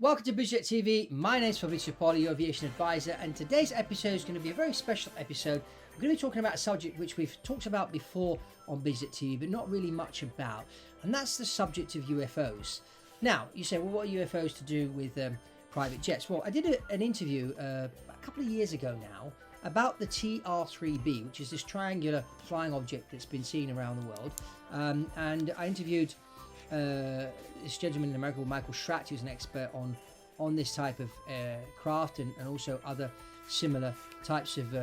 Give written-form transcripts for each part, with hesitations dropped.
Welcome to BizJet TV. My name is Fabrizio Poli, your aviation advisor, and today's episode is going to be a very special episode. We're going to be talking about a subject which we've talked about before on BizJet TV, but not really much about, and that's the subject of UFOs. Now, you say, well, what are UFOs to do with private jets? Well, I did an interview a couple of years ago now about the TR-3B, which is this triangular flying object that's been seen around the world, and I interviewed this gentleman in America called Michael Schratt, who's an expert on this type of craft and also other similar types of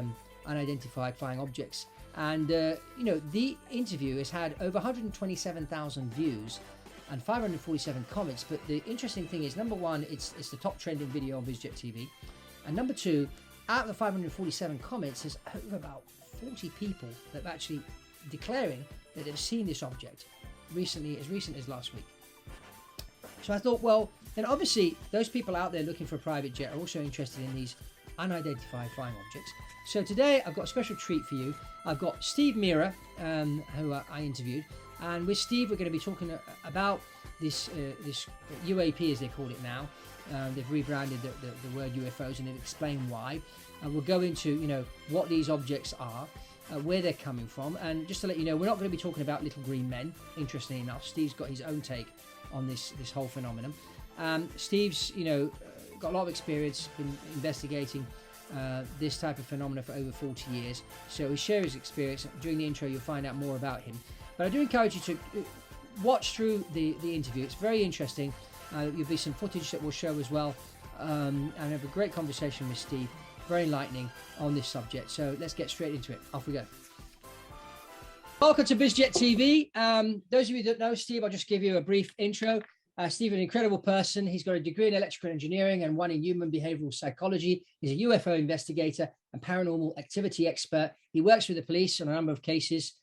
unidentified flying objects. And the interview has had over 127,000 views and 547 comments. But the interesting thing is, number one, it's the top trending video on BizJet TV, and number two, out of the 547 comments, there's over about 40 people that are actually declaring that they've seen this object as recent as last week. So I thought, well, then obviously those people out there looking for a private jet are also interested in these unidentified flying objects. So today I've got a special treat for you. I've got Steve Mira, who I interviewed, and with Steve we're going to be talking about this UAP, as they call it now. They've rebranded the word UFOs, and they've explained why. And we'll go into what these objects are, where they're coming from, and just to let you know, we're not going to be talking about little green men. Interestingly enough, Steve's got his own take on this whole phenomenon. Steve's got a lot of experience, been investigating this type of phenomena for over 40 years, so he'll share his experience. During the intro you'll find out more about him, but I do encourage you to watch through the interview. It's very interesting. There'll be some footage that we'll show as well, and have a great conversation with Steve. Very enlightening on this subject. So let's get straight into it. Off we go. Welcome to BizJet TV. Those of you that know Steve, I'll just give you a brief intro. Steve is an incredible person. He's got a degree in electrical engineering and one in human behavioral psychology. He's a UFO investigator and paranormal activity expert. He works with the police on a number of cases.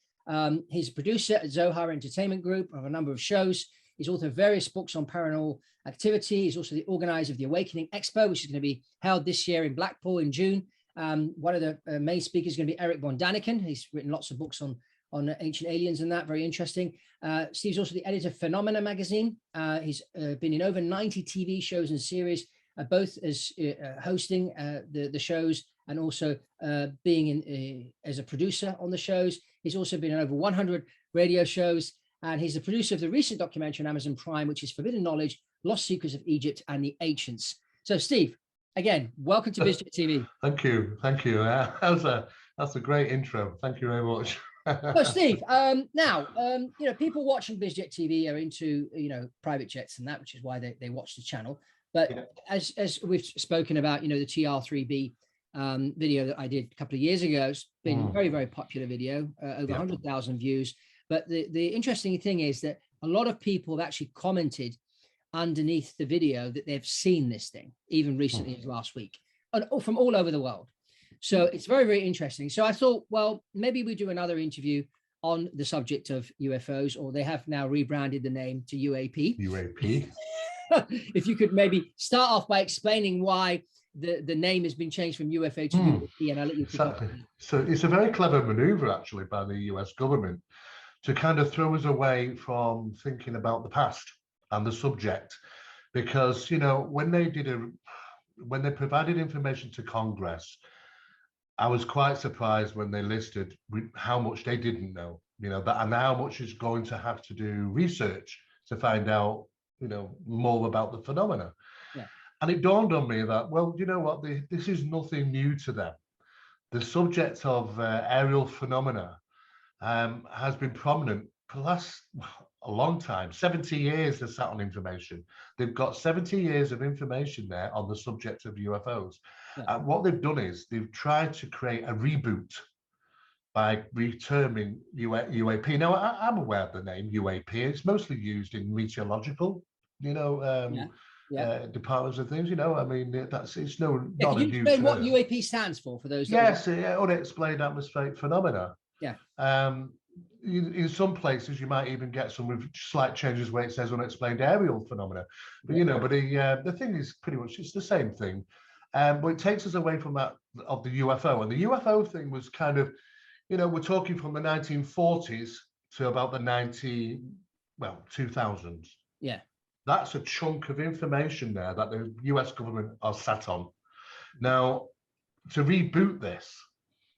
He's a producer at Zohar Entertainment Group of a number of shows. He's author of various books on paranormal activity. He's also the organizer of the Awakening Expo, which is going to be held this year in Blackpool in June. One of the main speakers is going to be Eric von Daniken. He's written lots of books on ancient aliens and that, very interesting. Steve's also the editor of Phenomena magazine. He's been in over 90 TV shows and series, both as hosting the shows and also being as a producer on the shows. He's also been in over 100 radio shows, and he's the producer of the recent documentary on Amazon Prime, which is Forbidden Knowledge, Lost Secrets of Egypt and the Ancients. So Steve, again, welcome to BizJet TV. Thank you. That's a great intro. Thank you very much. So Steve, now, people watching BizJet TV are into, private jets and that, which is why they watch the channel. But yeah, as we've spoken about, the TR-3B video that I did a couple of years ago, it's been a very, very popular video, over 100,000 views. But the interesting thing is that a lot of people have actually commented underneath the video that they've seen this thing, even recently as last week, and from all over the world. So it's very, very interesting. So I thought, well, maybe we do another interview on the subject of UFOs, or they have now rebranded the name to UAP. UAP. If you could maybe start off by explaining why the name has been changed from UFO to UAP, and I'll let you pick up. So it's a very clever maneuver, actually, by the US government to kind of throw us away from thinking about the past and the subject, because when they provided information to Congress, I was quite surprised when they listed how much they didn't know, and how much is going to have to do research to find out, more about the phenomena. Yeah. And it dawned on me that, well, you know what, this is nothing new to them. The subject of aerial phenomena has been prominent for the last a long time. 70 years they're sat on information. They've got 70 years of information there on the subject of UFOs. Yeah. What they've done is they've tried to create a reboot by reterming UAP. Now, I'm aware of the name UAP. It's mostly used in meteorological, departments and things. It's not can a you new explain term. what UAP stands for those? Yes, unexplained atmospheric phenomena. Yeah. In some places you might even get some with slight changes where it says unexplained aerial phenomena, but the thing is pretty much it's the same thing, but it takes us away from that of the UFO. And the UFO thing was kind of, we're talking from the 1940s to about the 2000s. Yeah. That's a chunk of information there that the US government are sat on. Now, to reboot this,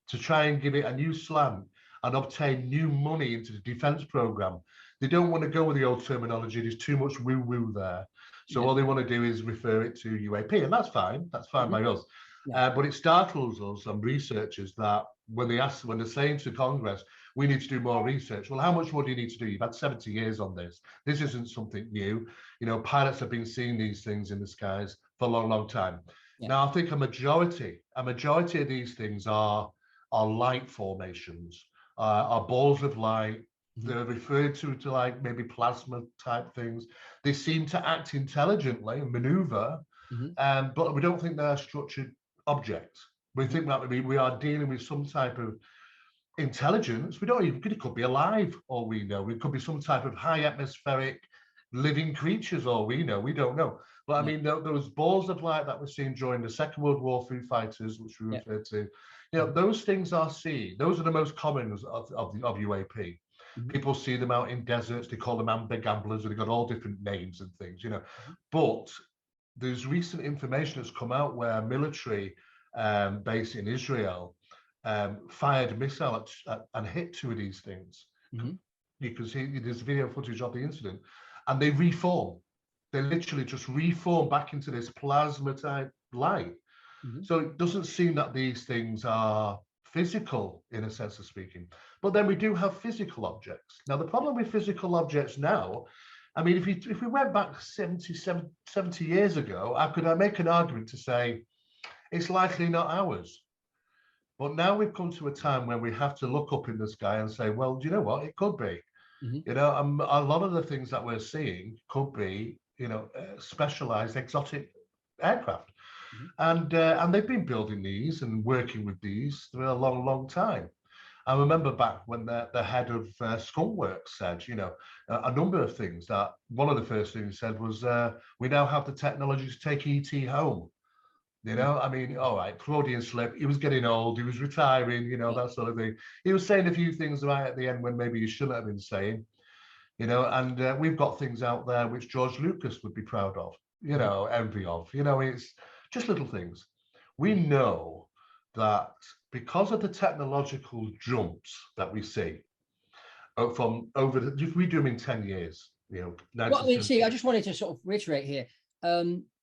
to try and give it a new slant and obtain new money into the defense program, they don't want to go with the old terminology. There's too much woo-woo there. So all they want to do is refer it to UAP, and that's fine. That's fine by us. But it startles us and researchers that when they're saying to Congress, we need to do more research. Well, how much more do you need to do? You've had 70 years on this. This isn't something new. You know, pilots have been seeing these things in the skies for a long, long time. Now, I think a majority of these things are light formations, are balls of light. They're referred to like maybe plasma type things. They seem to act intelligently and maneuver, but we don't think they're structured objects. We think that we are dealing with some type of intelligence. We don't even, it could be alive, all we know. It could be some type of high atmospheric living creatures, all we know. We don't know. But I mean, those balls of light that we're seeing during the Second World War through fighters, which we referred to, you know, those things are seen. Those are the most common of UAP. People see them out in deserts. They call them amber gamblers, and they've got all different names and things, you know. But there's recent information that's come out where a military base in Israel fired a missile and hit two of these things. You can see there's video footage of the incident, and they reform. They literally just reform back into this plasma type light. So it doesn't seem that these things are physical in a sense of speaking. But then we do have physical objects. Now, the problem with physical objects now, I mean, if we went back 70 years ago, I could make an argument to say it's likely not ours. But now we've come to a time where we have to look up in the sky and say, well, do you know what? It could be. You know, a lot of the things that we're seeing could be, you know, specialized exotic aircraft. And they've been building these and working with these for a long, long time. I remember back when the head of Skullworks said, you know, a number of things. That one of the first things he said was, we now have the technology to take ET home. You know, I mean, all right, Freudian slip. He was getting old. He was retiring. You know, that sort of thing. He was saying a few things right at the end when maybe he shouldn't have been saying. You know, and we've got things out there which George Lucas would be proud of. You know, envy of. You know, it's just little things. We know that because of the technological jumps that we see from over the, if we do them in 10 years, you know. Well, I mean, see, I just wanted to sort of reiterate here.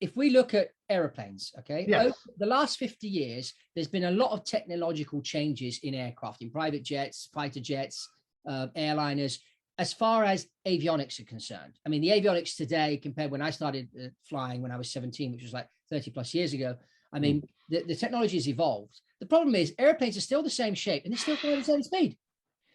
If we look at aeroplanes, okay, over the last 50 years, there's been a lot of technological changes in aircraft, in private jets, fighter jets, airliners, as far as avionics are concerned. I mean, the avionics today compared when I started flying when I was 17, which was like 30 plus years ago, I mean, the technology has evolved. The problem is airplanes are still the same shape and they're still going at the same speed,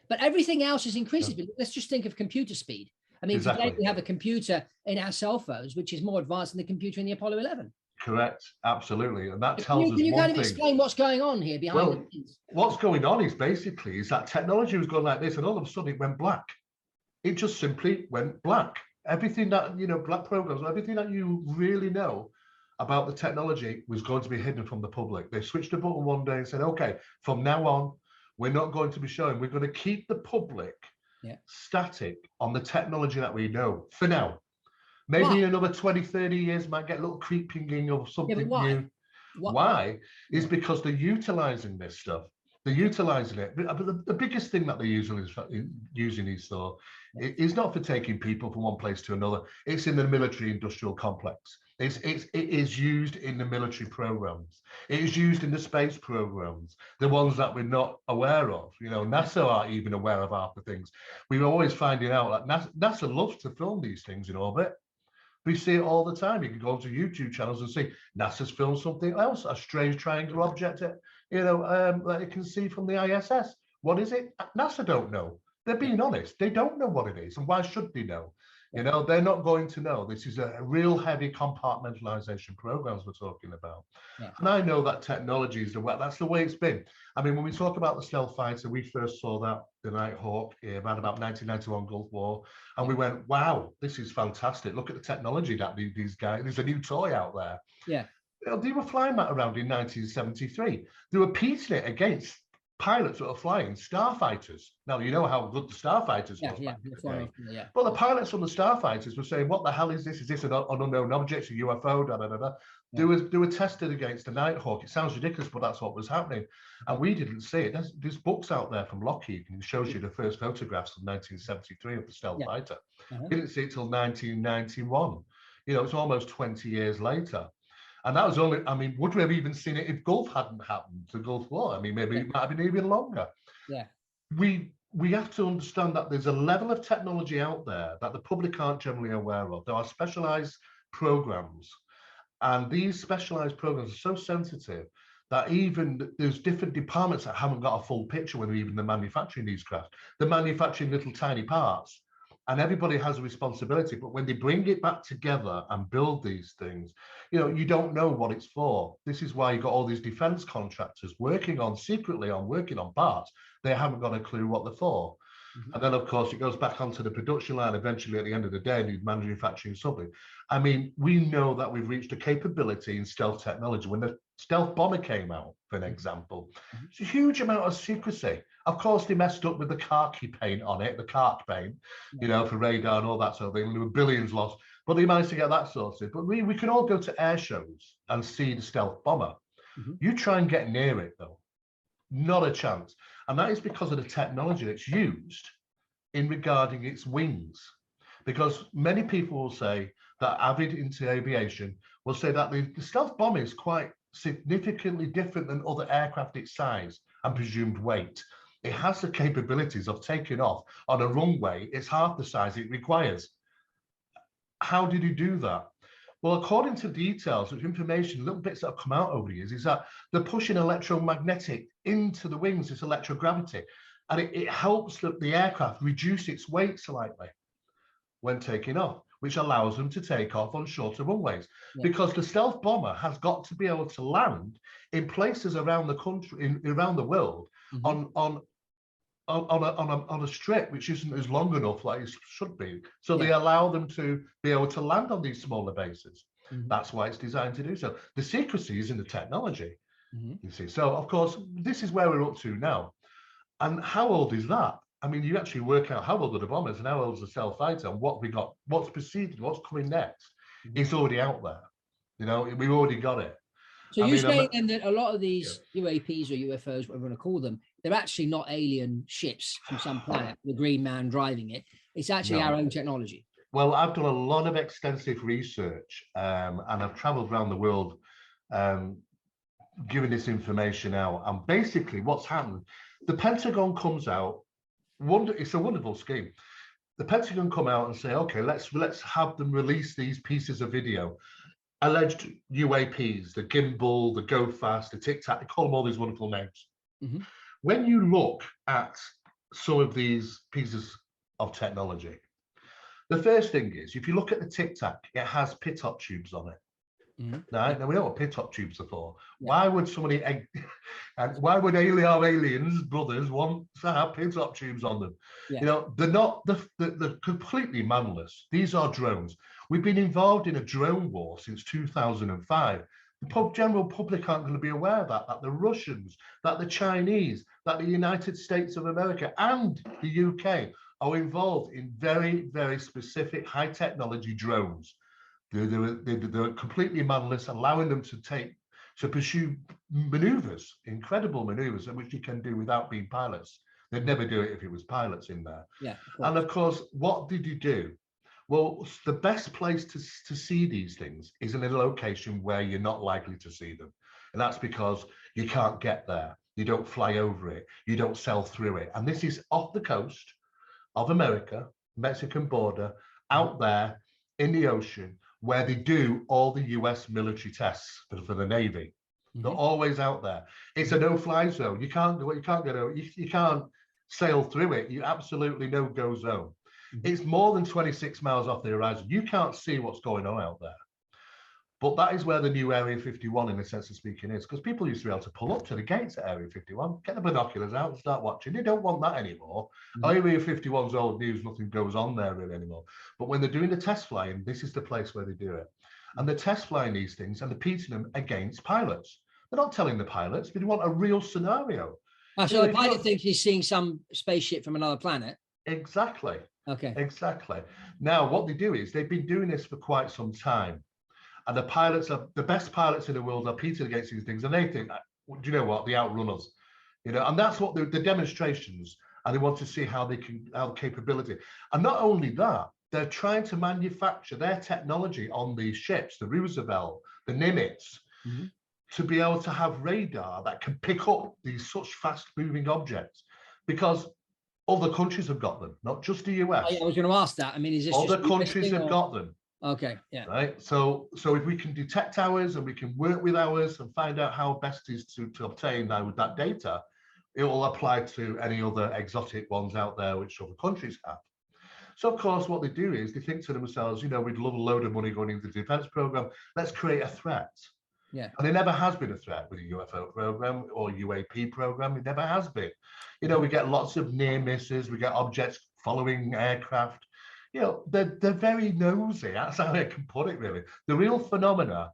but everything else is increasing. But let's just think of computer speed. I mean, today we have a computer in our cell phones, which is more advanced than the computer in the Apollo 11. Correct, absolutely, and that tells us Can you one kind of thing. explain what's going on here behind the scenes? What's going on is basically that technology was going like this, and all of a sudden it went black. It just simply went black. Everything that, you know, black programs, everything that you really know about the technology was going to be hidden from the public. They switched a button one day and said, okay, from now on, we're not going to be showing. We're going to keep the public static on the technology that we know for now. Maybe in another 20, 30 years might get a little creeping of something new. Why? Is because they're utilizing this stuff. They're utilizing it. But the biggest thing that they're using these for is not for taking people from one place to another. It's in the military industrial complex. It is used in the military programs. It is used in the space programs, the ones that we're not aware of. You know, NASA aren't even aware of half the things. We're always finding out that NASA loves to film these things in orbit. We see it all the time. You can go onto YouTube channels and see NASA's filmed something else, a strange triangular object, you know, that you can see from the ISS. What is it? NASA don't know. They're being honest. They don't know what it is. And why should they know? You know, they're not going to know. This is a real heavy compartmentalization programs we're talking about. And I know that technology is that's the way it's been. I mean, when we talk about the stealth fighter, we first saw that the Nighthawk around about 1991 Gulf War, and we went, wow, this is fantastic. Look at the technology that these guys, there's a new toy out there. Yeah. They were flying that around in 1973. They were pitting it against pilots that are flying starfighters. Now, you know how good the starfighters Yeah, was yeah, back in the the flying day. off, yeah. But the pilots on the starfighters were saying, what the hell is this? Is this an unknown object, a UFO? Da, da, da, da. Yeah. They were tested against a Nighthawk. It sounds ridiculous, but that's what was happening. And we didn't see it. There's books out there from Lockheed, and it shows you the first photographs of 1973 of the stealth Yeah. fighter. Uh-huh. Didn't see it till 1991. You know, it's almost 20 years later. And that was only, I mean, would we have even seen it if Gulf hadn't happened, the Gulf War? I mean, maybe it might have been even longer. Yeah. We have to understand that there's a level of technology out there that the public aren't generally aware of. There are specialized programs, and these specialized programs are so sensitive that even there's different departments that haven't got a full picture when even they're manufacturing these craft. They're manufacturing little tiny parts, and everybody has a responsibility. But when they bring it back together and build these things, you know, you don't know what it's for. This is why you got all these defense contractors working on parts. They haven't got a clue what they're for. And then, of course, it goes back onto the production line eventually at the end of the day, and you're manufacturing something. I mean, we know that we've reached a capability in stealth technology. When the stealth bomber came out, for an example, it's a huge amount of secrecy. Of course, they messed up with the khaki paint on it, the khaki paint, you know, for radar and all that sort of thing. There were billions lost, but they managed to get that sorted. But we can all go to air shows and see the stealth bomber. You try and get near it, though. Not a chance. And that is because of the technology that's used in regarding its wings. Because many people will say that avid into aviation will say that the stealth bomber is quite significantly different than other aircraft its size and presumed weight. It has the capabilities of taking off on a runway. It's half the size it requires. How did he do that? Well, according to details of information, little bits that have come out over the years, is that they're pushing electromagnetic into the wings, this electrogravity, and it helps the aircraft reduce its weight slightly when taking off, which allows them to take off on shorter runways. Because the stealth bomber has got to be able to land in places around the country, around the world, on a strip which isn't as long enough like it should be. So they allow them to be able to land on these smaller bases. That's why it's designed to do so. The secrecy is in the technology, you see. So, of course, this is where we're up to now. And how old is that? I mean, you actually work out how old are the bombers and how old is the stealth fighter and what we got, what's preceded, what's coming next. It's already out there. You know, we've already got it. So you're saying then that a lot of these UAPs or UFOs, whatever you want to call them, they're actually not alien ships from some planet, the green man driving it. It's actually our own technology. Well, I've done a lot of extensive research and I've traveled around the world giving this information out. And basically what's happened, the Pentagon comes out, it's a wonderful scheme. The Pentagon come out and say, okay, let's have them release these pieces of video. Alleged UAPs, the gimbal, the go fast, the tic tac, they call them all these wonderful names. When you look at some of these pieces of technology, the first thing is, if you look at the tic tac, it has pitot tubes on it. Right? Now we know what pitot tubes are for. Why would somebody, and why would aliens, brothers, want to have pitot tubes on them? You know, they're completely manless. These are drones. We've been involved in a drone war since 2005. The general public aren't going to be aware of that the Russians, that the Chinese, that the United States of America and the UK are involved in very, very specific high technology drones. They're completely manless, allowing them to pursue maneuvers, incredible maneuvers, which you can do without being pilots. They'd never do it if it was pilots in there. And of course, what did you do? Well, the best place to see these things is in a location where you're not likely to see them. And that's because you can't get there. You don't fly over it. You don't sail through it. And this is off the coast of America, Mexican border, out there in the ocean, where they do all the US military tests for the Navy. They're always out there. It's a no-fly zone. You can't do it. You can't get over. You can't sail through it. You absolutely no-go zone. It's more than 26 miles off the horizon. You can't see what's going on out there. But that is where the new Area 51, in a sense of speaking, is, because people used to be able to pull up to the gates at Area 51, get the binoculars out and start watching. They don't want that anymore. Area 51's old news, nothing goes on there really anymore. But when they're doing the test flying, this is the place where they do it. And they're test flying these things and they're pitching them against pilots. They're not telling the pilots, they want a real scenario. So the pilot thinks he's seeing some spaceship from another planet. Exactly. Okay. Exactly. Now, what they do is they've been doing this for quite some time. And the pilots are the best pilots in the world are pitted against these things. And they think, do you know what? They outrun us. And that's what the demonstrations, and they want to see how they can, how capability. And not only that, they're trying to manufacture their technology on these ships, the Roosevelt, the Nimitz, to be able to have radar that can pick up these such fast moving objects, because other countries have got them, not just the US. I was going to ask that. I mean, is this other countries have got them? Okay, yeah. Right. So if we can detect ours and we can work with ours and find out how best is to obtain that data, it will apply to any other exotic ones out there which other countries have. So of course, what they do is they think to themselves, we'd love a load of money going into the defense program. Let's create a threat. Yeah. And there never has been a threat with a UFO program or UAP program. It never has been. We get lots of near misses. We get objects following aircraft. They're very nosy. That's how I can put it, really. The real phenomena,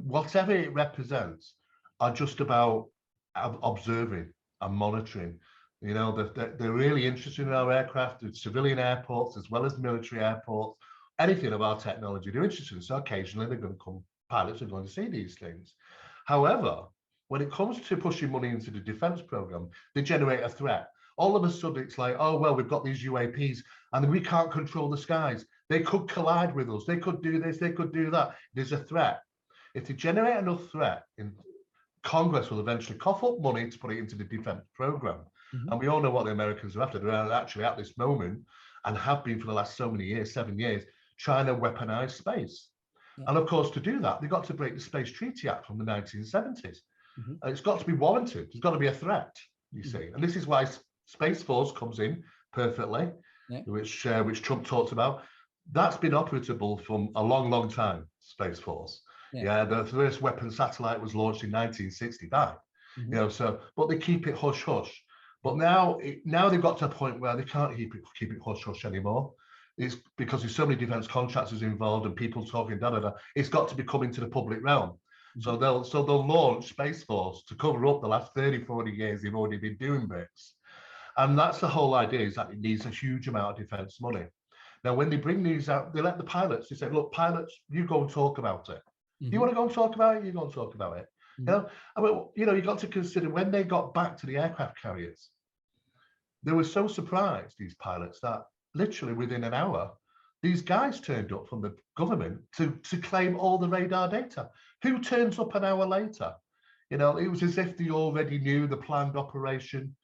whatever it represents, are just about observing and monitoring. They're really interested in our aircraft, the civilian airports as well as military airports, anything of our technology. They're interested in. So occasionally they're going to come, pilots are going to see these things. However, when it comes to pushing money into the defense program, they generate a threat. All of a sudden, it's like, oh, well, we've got these UAPs and we can't control the skies. They could collide with us. They could do this. They could do that. There's a threat. If they generate enough threat, Congress will eventually cough up money to put it into the defense program. And we all know what the Americans are after. They're actually at this moment, and have been for the last so many years, 7 years, trying to weaponize space. Yeah. And of course, to do that, they've got to break the Space Treaty Act from the 1970s. And it's got to be warranted. There's got to be a threat, you see. And this is why Space Force comes in perfectly, which Trump talked about. That's been operable for a long, long time, Space Force. The first weapon satellite was launched in 1965. But they keep it hush hush. But now they've got to a point where they can't keep it hush hush anymore. It's because there's so many defense contractors involved and people talking It's got to be coming to the public realm. So they'll launch Space Force to cover up the last 30, 40 years they've already been doing this. And that's the whole idea, is that it needs a huge amount of defense money. Now, when they bring these out, they let the pilots, they say, look, pilots, you go and talk about it. You want to go and talk about it? You go and talk about it. You got to consider when they got back to the aircraft carriers, they were so surprised, these pilots, that literally within an hour, these guys turned up from the government to claim all the radar data. Who turns up an hour later? It was as if they already knew the planned operation.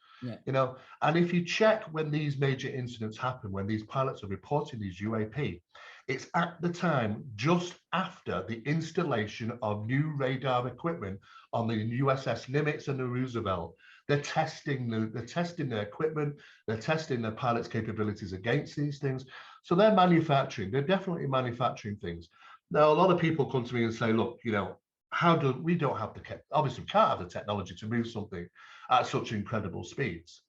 And if you check when these major incidents happen, when these pilots are reporting these UAP, it's at the time just after the installation of new radar equipment on the USS Nimitz and the Roosevelt. They're testing their equipment, they're testing their pilots' capabilities against these things. So they're definitely manufacturing things. Now, a lot of people come to me and say, look, we don't have obviously we can't have the technology to move something at such incredible speeds.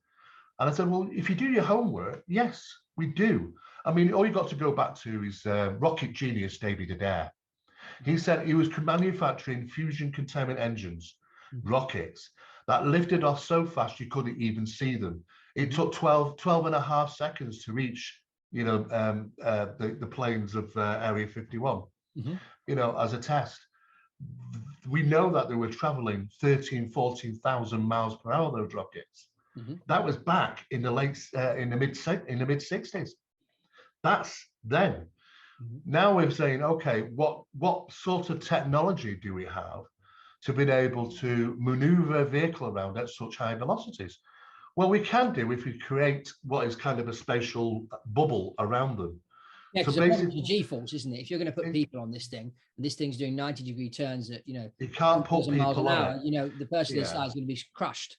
And I said, well, if you do your homework, yes, we do. I mean, all you got to go back to is rocket genius David Adair. He said he was manufacturing fusion containment engines, rockets, that lifted off so fast you couldn't even see them. It took 12 and a half seconds to reach, the planes of Area 51, as a test. We know that they were traveling 14,000 miles per hour, those rockets. That was back in the mid 60s. That's then. Now we're saying, okay, what sort of technology do we have to be able to maneuver a vehicle around at such high velocities? Well, we can do if we create what is kind of a spatial bubble around them. Yeah, because basically G-force, isn't it? If you're going to put people on this thing, and this thing's doing 90-degree turns at, you can't put people on it. The person inside is going to be crushed.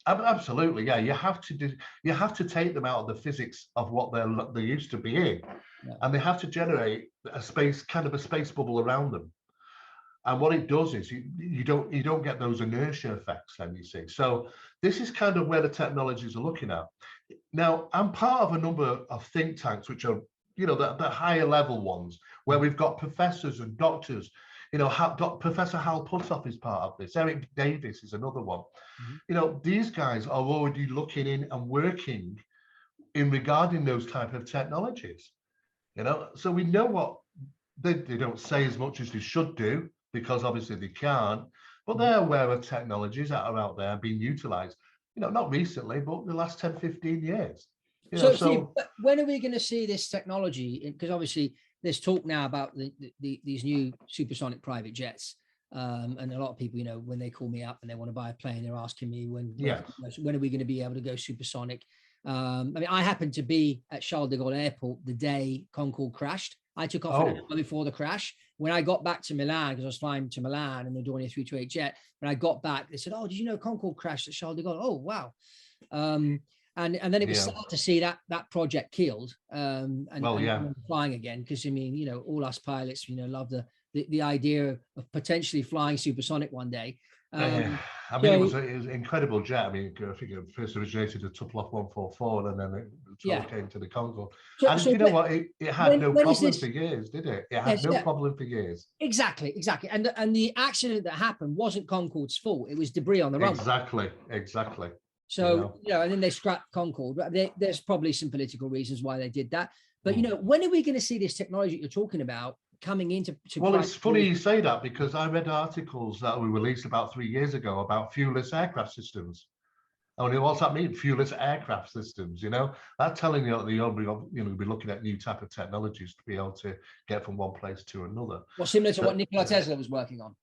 Absolutely, yeah. You have to take them out of the physics of what they used to be in, and they have to generate a space bubble around them. And what it does is you don't get those inertia effects then, you see. So this is kind of where the technologies are looking at. Now, I'm part of a number of think tanks, which are, the higher level ones, where we've got professors and doctors, Professor Hal Puthoff is part of this. Eric Davis is another one. These guys are already looking in and working in regarding those type of technologies. So we know what they don't say as much as they should do, because obviously they can't, but they're aware of technologies that are out there being utilized, not recently, but the last 10, 15 years. So Steve, when are we going to see this technology? Because obviously there's talk now about these new supersonic private jets. And a lot of people, when they call me up and they want to buy a plane, they're asking me when are we going to be able to go supersonic? I mean, I happened to be at Charles de Gaulle Airport the day Concorde crashed. I took off an hour before the crash. When I got back to Milan, because I was flying to Milan and they're doing a 328 jet, when I got back, they said, "Oh, did you know Concorde crashed at Charles de Gaulle?" Oh, wow. And then it was sad to see that project killed and flying again, because I mean, all us pilots, love the idea of potentially flying supersonic one day. It was an incredible jet. I mean, I think it first originated at Tupolev 144, and then it came to the Concorde. It had no problem for years, did it? It had no problem for years. Exactly. And the accident that happened wasn't Concorde's fault. It was debris on the runway. Exactly. So, and then they scrapped Concorde. There's probably some political reasons why they did that. But, when are we going to see this technology that you're talking about coming into? It's funny you say that, because I read articles that were released about 3 years ago about fuelless aircraft systems. What's that mean? Fuelless aircraft systems, that's telling you that you'll be looking at new type of technologies to be able to get from one place to another. Well, similar to what Nikola Tesla was working on.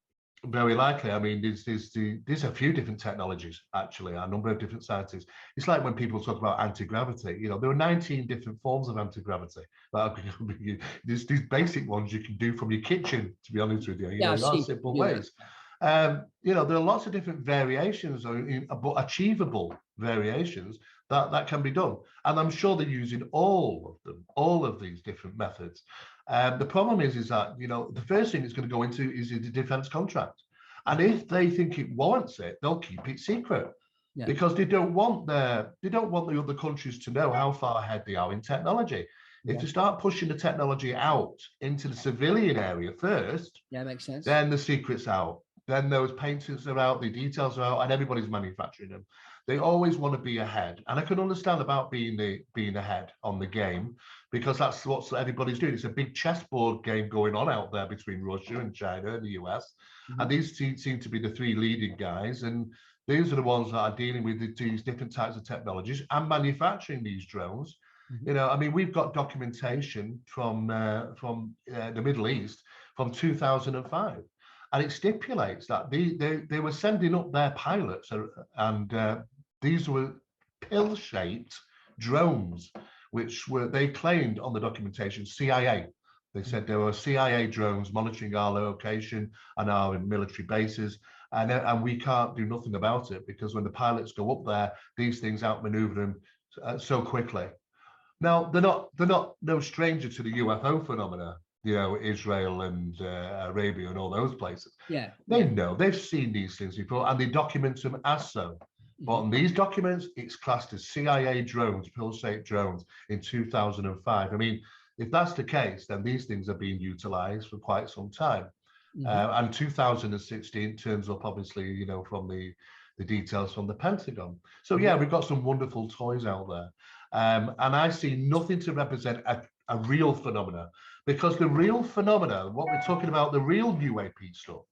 Very likely. I mean, there's a few different technologies, actually, a number of different scientists. It's like when people talk about anti-gravity, there are 19 different forms of anti-gravity. These basic ones you can do from your kitchen, to be honest with you. There are simple ways. There are lots of different variations, but achievable variations that can be done. And I'm sure they're using all of these different methods. The problem is that, the first thing it's going to go into is the defense contract. And if they think it warrants it, they'll keep it secret, because they don't want the other countries to know how far ahead they are in technology. If you start pushing the technology out into the civilian area first, makes sense. Then the secret's out. Then those patents are out, the details are out, and everybody's manufacturing them. They always want to be ahead. And I can understand about being ahead on the game, because that's what everybody's doing. It's a big chessboard game going on out there between Russia and China and the US. And these seem to be the three leading guys. And these are the ones that are dealing with these different types of technologies and manufacturing these drones. We've got documentation from the Middle East from 2005. And it stipulates that they were sending up their pilots, and these were pill-shaped drones, which they claimed on the documentation CIA. They said there were CIA drones monitoring our location and our military bases, and we can't do nothing about it, because when the pilots go up there, these things outmaneuver them so quickly. Now, they're not no stranger to the UFO phenomena. Israel and Arabia and all those places. They know, they've seen these things before, and they document them as so. But on these documents, it's classed as CIA drones, pill-shaped drones in 2005. I mean, if that's the case, then these things are being utilized for quite some time. And 2016 turns up, obviously, from the details from the Pentagon. So we've got some wonderful toys out there. And I see nothing to represent a real phenomena, because the real phenomena, what we're talking about, the real UAP stuff,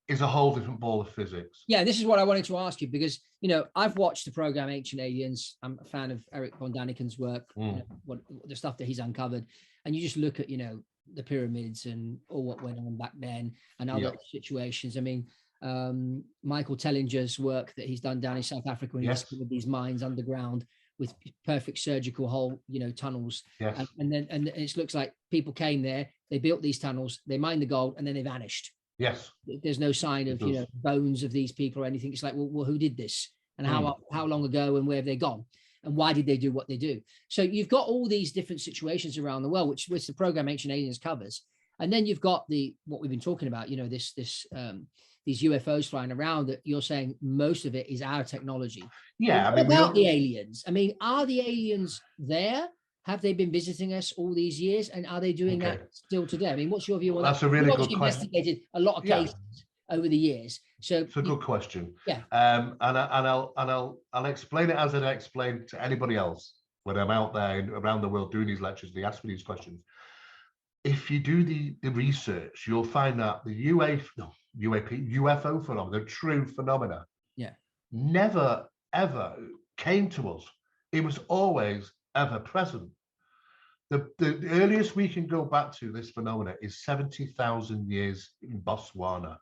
is a whole different ball of physics. This is what I wanted to ask you, because I've watched the program Ancient Aliens. I'm a fan of Eric von Daniken's work, the stuff that he's uncovered, and you just look at the pyramids and all what went on back then and other situations. I mean, Michael Tellinger's work that he's done down in South Africa, when he's with these mines underground with perfect surgical hole, tunnels. And it looks like people came there, they built these tunnels, they mined the gold, and then they vanished. There's no sign of bones of these people or anything. It's like, well, who did this, and how long ago, and where have they gone, and why did they do what they do? So you've got all these different situations around the world, which the program Ancient Aliens covers, and then you've got what we've been talking about. These UFOs flying around, that you're saying most of it is our technology. What about the aliens? I mean, are the aliens there? have they been visiting us all these years, and are they doing Okay. that still today? I mean, what's your view on that? That's a You've really good obviously question. investigated a lot of Yeah, cases over the years, so it's a good question. yeah. I'll explain it as I explain to anybody else when I'm out there around the world doing these lectures. They ask me these questions. If you do the research, you'll find that the UFO phenomena, the true phenomena, Yeah. never ever came to us. It was always ever present. The earliest we can go back to this phenomena is 70,000 years in Botswana.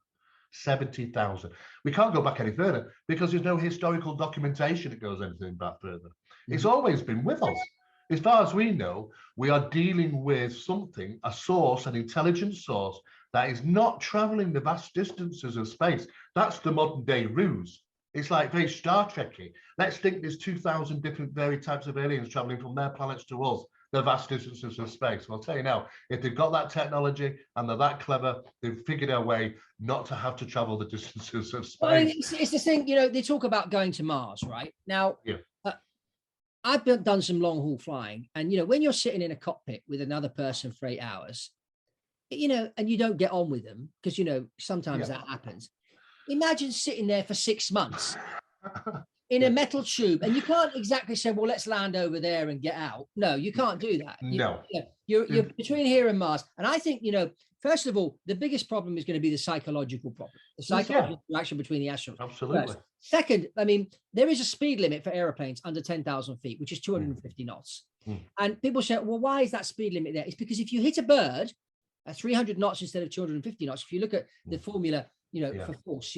70,000. We can't go back any further because there's no historical documentation that goes anything back further. It's always been with us. As far as we know, we are dealing with something, a source, an intelligent source that is not traveling the vast distances of space. That's the modern day ruse. It's like very Star Trekky. Let's think there's 2,000 different varied types of aliens traveling from their planets to us, the vast distances of space. Well, I'll tell you now, if they've got that technology and they're that clever, they've figured out a way not to have to travel the distances of space. Well, I mean, it's the thing, they talk about going to Mars, right? Now, yeah. I've done some long haul flying, and when you're sitting in a cockpit with another person for 8 hours, and you don't get on with them because sometimes that happens. Imagine sitting there for 6 months in a metal tube, and you can't exactly say, well, let's land over there and get out. No, you can't do that. No. You're between here and Mars. And I think, first of all, the biggest problem is going to be the psychological problem, the psychological interaction between the astronauts. Absolutely. First. Second, I mean, there is a speed limit for airplanes under 10,000 feet, which is 250 knots. And people say, well, why is that speed limit there? It's because if you hit a bird at 300 knots instead of 250 knots, if you look at the formula, for force,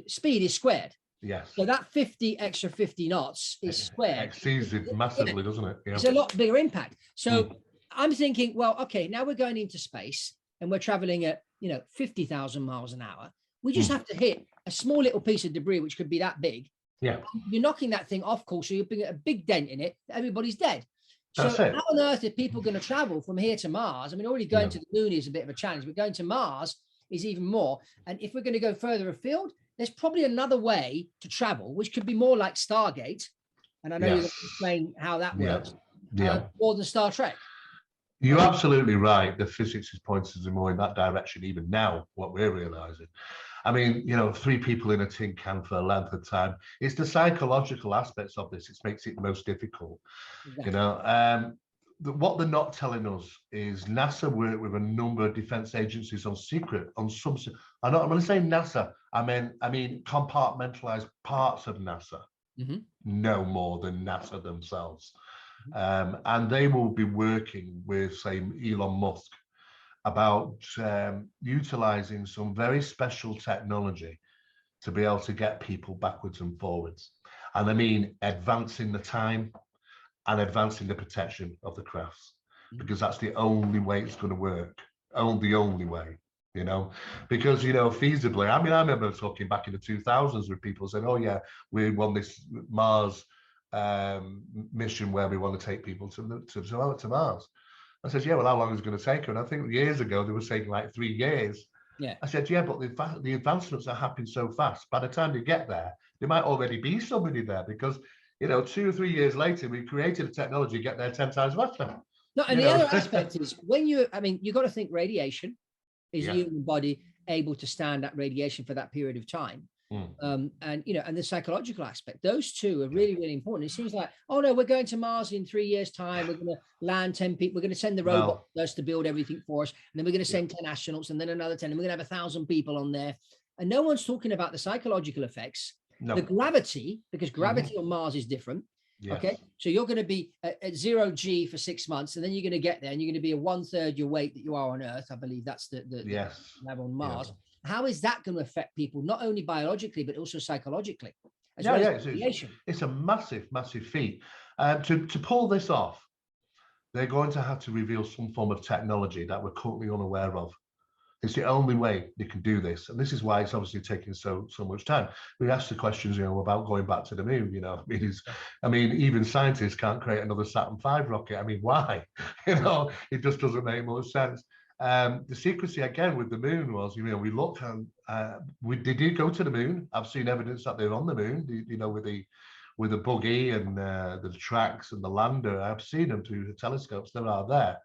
speed is squared. Yes. So that 50 knots is squared. Exceeds it massively, doesn't it? Yeah. It's a lot bigger impact. So I'm thinking, well, okay, now we're going into space and we're traveling at, 50,000 miles an hour. We just have to hit a small little piece of debris, which could be that big. Yeah. You're knocking that thing off course, so you're putting a big dent in it. Everybody's dead. That's so it. How on earth are people going to travel from here to Mars? I mean, already going to the moon is a bit of a challenge, but going to Mars is even more. And if we're going to go further afield, there's probably another way to travel, which could be more like Stargate. And I know you're going to explain how that works. More than Star Trek. You're absolutely right. The physics is pointing us more in that direction, even now, what we're realizing. I mean, 3 people in a tin can for a length of time. It's the psychological aspects of this. It makes it the most difficult. Exactly. What they're not telling us is NASA work with a number of defense agencies on some. I'm going to say NASA. I mean compartmentalized parts of NASA. No more than NASA themselves. And they will be working with, say, Elon Musk about utilizing some very special technology to be able to get people backwards and forwards. And I mean advancing the time and advancing the protection of the crafts, because that's the only way it's going to work. The only way, because, feasibly, I mean, I remember talking back in the 2000s with people saying, oh yeah, we won this Mars mission where we want to take people to Mars. I said, yeah, well, how long is it going to take? And I think years ago, they were saying like 3 years. Yeah. I said, yeah, but the advancements are happening so fast. By the time they get there, there might already be somebody there because, 2 or 3 years later, we created a technology, get there 10 times faster. No, and the other aspect is you've got to think radiation. Is the human body able to stand that radiation for that period of time? And the psychological aspect, those two are really, really important. It seems like, oh no, we're going to Mars in 3 years' time. We're going to land 10 people. We're going to send the robot first to build everything for us, and then we're going to send 10 astronauts, and then another 10, and we're going to have 1,000 people on there. And no one's talking about the psychological effects, the gravity, because gravity on Mars is different. Yes. Okay, so you're going to be at 0 G for 6 months, and then you're going to get there, and you're going to be 1/3 your weight that you are on Earth. I believe that's the level on Mars. Yeah. How is that going to affect people, not only biologically but also psychologically? It's a massive, massive feat. To pull this off, they're going to have to reveal some form of technology that we're currently unaware of. It's the only way they can do this, and this is why it's obviously taking so much time. We asked the questions, about going back to the moon. Even scientists can't create another Saturn V rocket. I mean, why? It just doesn't make much sense. The secrecy again with the moon was, we looked and they did go to the moon. I've seen evidence that they're on the moon. with the buggy and the tracks and the lander. I've seen them through the telescopes that are there.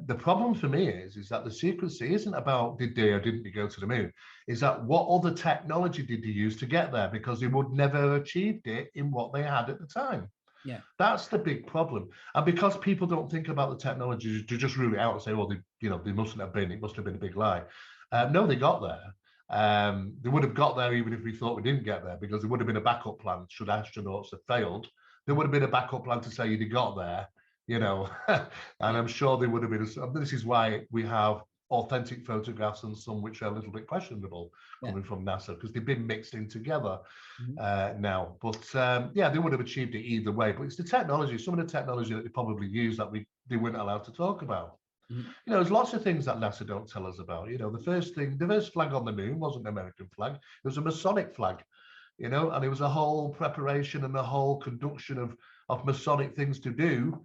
The problem for me is that the secrecy isn't about did they or didn't they go to the moon, is that what other technology did they use to get there, because they would never have achieved it in what they had at the time. Yeah. That's the big problem. And because people don't think about the technology, to just rule it out and say, well, they mustn't have been, it must have been a big lie. No, they got there. They would have got there even if we thought we didn't get there, because there would have been a backup plan should astronauts have failed. There would have been a backup plan to say they got there, and I'm sure they would have been. This is why we have authentic photographs and some which are a little bit questionable coming from NASA, because they've been mixed in together now. But they would have achieved it either way. But it's the technology, some of the technology that they probably use that they weren't allowed to talk about. There's lots of things that NASA don't tell us about. The first flag on the moon wasn't an American flag. It was a Masonic flag, and it was a whole preparation and a whole conduction of Masonic things to do.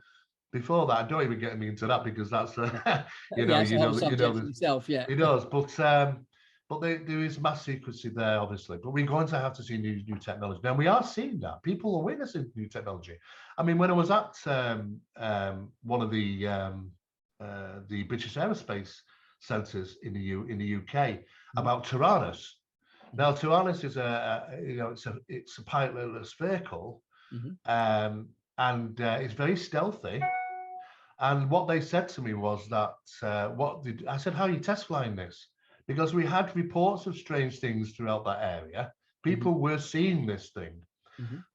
Before that, I don't even get me into that, because that's it does. But there is mass secrecy there, obviously. But we're going to have to see new technology. Now, we are seeing that. People are witnessing new technology. I mean, when I was at one of the British Aerospace Centres in the UK about Tyrannus. Now, Tyrannus is it's a pilotless vehicle, and it's very stealthy. And what they said to me was that I said, how are you test flying this? Because we had reports of strange things throughout that area. People were seeing this thing,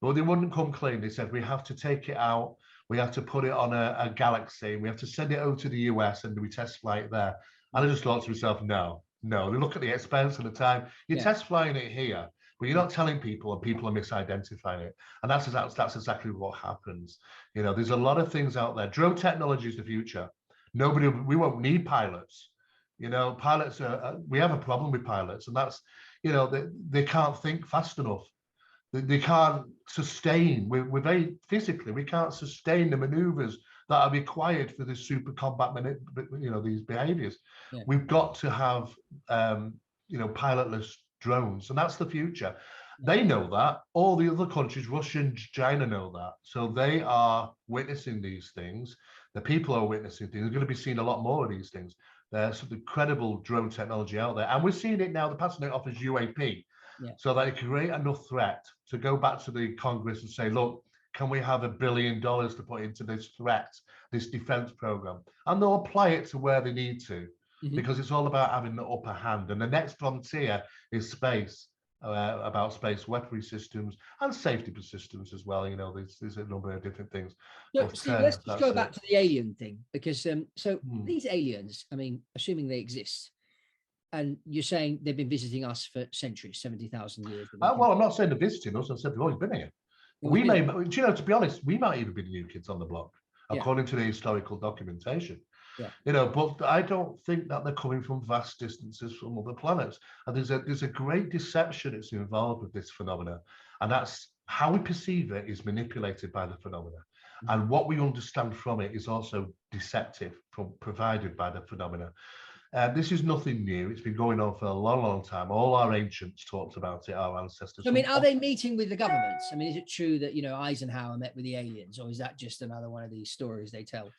but they wouldn't come clean. They said, we have to take it out. We have to put it on a galaxy. We have to send it over to the US and we test fly it there. And I just thought to myself, no. They look at the expense and the time. You're test flying it here, but you're not telling people, and people are misidentifying it. And that's exactly what happens. There's a lot of things out there. Drone technology is the future. We won't need pilots. Pilots we have a problem with pilots, and that's, they can't think fast enough. They can't sustain. We're very physically, we can't sustain the maneuvers that are required for this super combat, these behaviors. We've got to have, pilotless drones, and that's the future. They know that. All the other countries, Russia and China, know that. So they are witnessing these things. The people are witnessing things. They're going to be seeing a lot more of these things. There's some incredible drone technology out there. And we're seeing it now. They're passing it off as UAP. So that it can create enough threat to go back to the Congress and say, look, can we have $1 billion to put into this threat, this defense program? And they'll apply it to where they need to, because it's all about having the upper hand. And the next frontier is space, about space weaponry systems and safety systems as well. There's a number of different things. So, Steve, let's just go back to the alien thing, because these aliens, I mean, assuming they exist, and you're saying they've been visiting us for centuries, 70,000 years. Well, I'm not saying they're visiting us. I said they've always been here. We may, to be honest, we might even be the new kids on the block, according to the historical documentation. But I don't think that they're coming from vast distances from other planets. And there's a great deception that's involved with this phenomena, and that's how we perceive it is manipulated by the phenomena, and what we understand from it is also deceptive, provided by the phenomena. This is nothing new. It's been going on for a long, long time. All our ancients talked about it, our ancestors. So, I mean, are they meeting with the governments? I mean, is it true that, Eisenhower met with the aliens, or is that just another one of these stories they tell?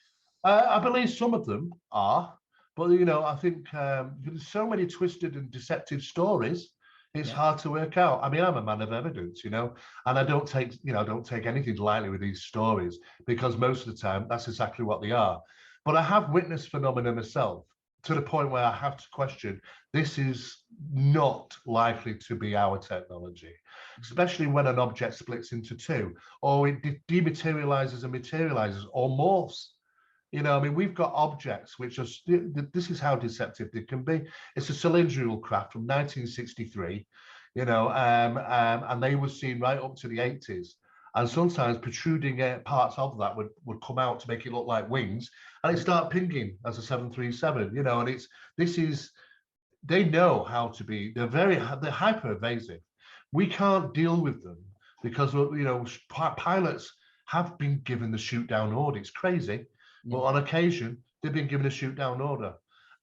I believe some of them are, but, I think there's so many twisted and deceptive stories, it's hard to work out. I mean, I'm a man of evidence, and I don't take anything lightly with these stories, because most of the time that's exactly what they are. But I have witnessed phenomena myself, to the point where I have to question, this is not likely to be our technology, especially when an object splits into two, or it dematerializes and materializes, or morphs. I mean, we've got objects which are, this is how deceptive they can be. It's a cylindrical craft from 1963, and they were seen right up to the 80s. And sometimes protruding parts of that would come out to make it look like wings, and it start pinging as a 737, and they know how to be, they're hyper evasive. We can't deal with them because, pilots have been given the shoot down order. It's crazy, but on occasion they've been given a shoot down order.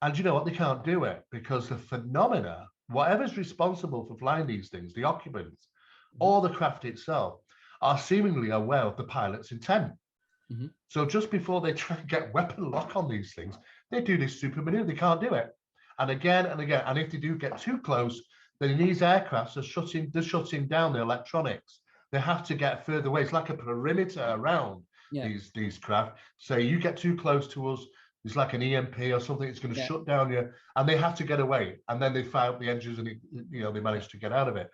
And you know what? They can't do it because the phenomena, whatever's responsible for flying these things, the occupants or the craft itself, are seemingly aware of the pilot's intent. Mm-hmm. So just before they try and get weapon lock on these things, they do this super maneuver. They can't do it. And again and again. And if they do get too close, then these aircrafts are shutting down the electronics. They have to get further away. It's like a perimeter around these craft. So you get too close to us, it's like an EMP or something. It's going to shut down you, and they have to get away. And then they fire up the engines, and they manage to get out of it.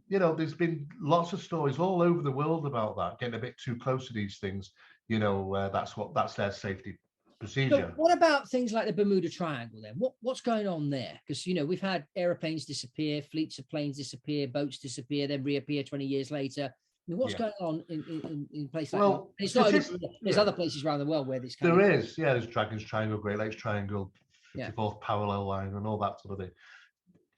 There's been lots of stories all over the world about that, getting a bit too close to these things. That's their safety procedure. So what about things like the Bermuda Triangle then? What's going on there? Because we've had aeroplanes disappear, fleets of planes disappear, boats disappear, then reappear 20 years later. What's going on in places like that? It's not there's other places around the world where this kind there's Dragon's Triangle, Great Lakes Triangle, 54th parallel line, and all that sort of thing.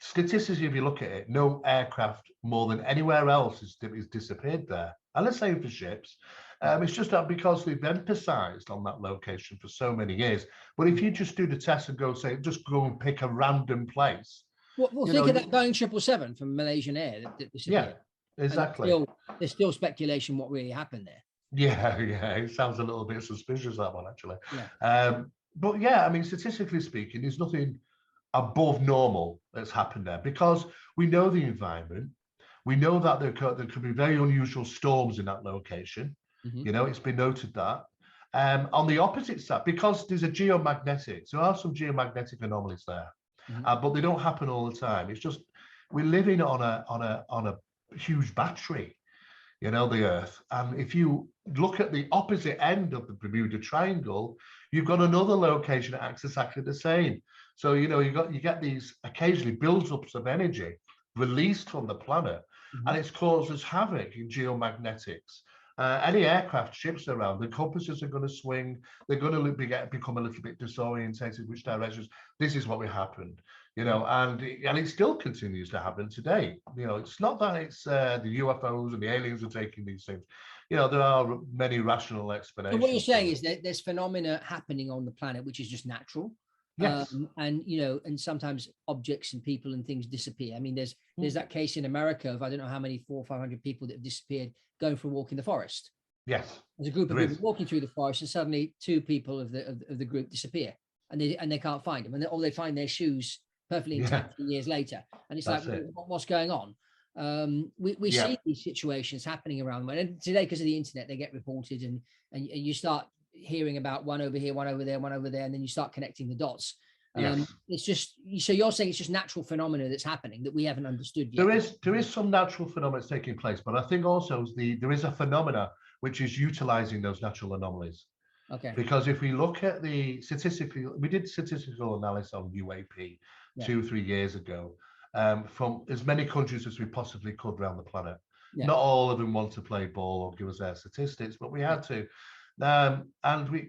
Statistically, if you look at it, no aircraft more than anywhere else is disappeared there. And let's say for ships. It's just that because we've emphasized on that location for so many years. But if you just do the test and go and pick a random place. Well, think of that Boeing 777 from Malaysian Air that disappeared. Yeah, exactly. There's still speculation what really happened there. Yeah, it sounds a little bit suspicious, that one, actually. But statistically speaking, there's nothing above normal that's happened there, because we know the environment. We know that there could be very unusual storms in that location. Mm-hmm. It's been noted that. On the opposite side, because there's there are some geomagnetic anomalies there, but they don't happen all the time. It's just we're living on a huge battery, the Earth. And if you look at the opposite end of the Bermuda Triangle, you've got another location that acts exactly the same. So you get these occasionally build-ups of energy released from the planet, and it causes havoc in geomagnetics. Any aircraft, ships around, the compasses are going to swing. They're going to become a little bit disorientated. Which directions? This is what happened, and it still continues to happen today. It's not that it's the UFOs and the aliens are taking these things. There are many rational explanations. So what you're saying is that there's phenomena happening on the planet which is just natural. Yes. And sometimes objects and people and things disappear. I mean, there's that case in America of I don't know how many 400 or 500 people that have disappeared going for a walk in the forest. Yes. There's a group of people walking through the forest, and suddenly 2 people of the group disappear, and they can't find them, and they find their shoes perfectly intact years later, and it's what's going on? We see these situations happening around the world, and today because of the internet they get reported, and you start hearing about one over here, one over there, and then you start connecting the dots. It's just, so you're saying it's just natural phenomena that's happening that we haven't understood yet. There is some natural phenomena taking place, but I think also there is a phenomena which is utilizing those natural anomalies. Okay. Because if we look at we did statistical analysis on UAP 2-3 years ago, from as many countries as we possibly could around the planet. Not all of them want to play ball or give us their statistics, but we had to. And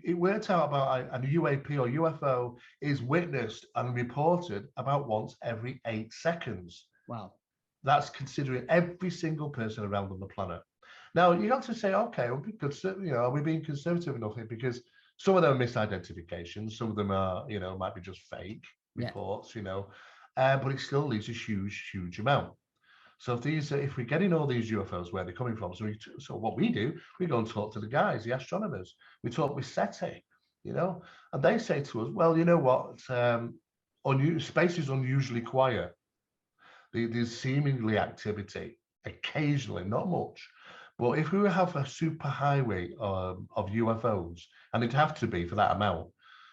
it worked out about a UAP or UFO is witnessed and reported about once every 8 seconds. Wow. That's considering every single person around on the planet. Now you have to say, okay, are we being conservative enough here? Because some of them are misidentifications, some of them are, might be just fake reports, but it still leaves a huge amount. So if we're getting all these UFOs, where they're coming from, so what we do, we go and talk to the guys, the astronomers. We talk with SETI, and they say to us, well, you know what, space is unusually quiet. There's seemingly activity, occasionally, not much. But if we have a super highway of UFOs, and it'd have to be for that amount,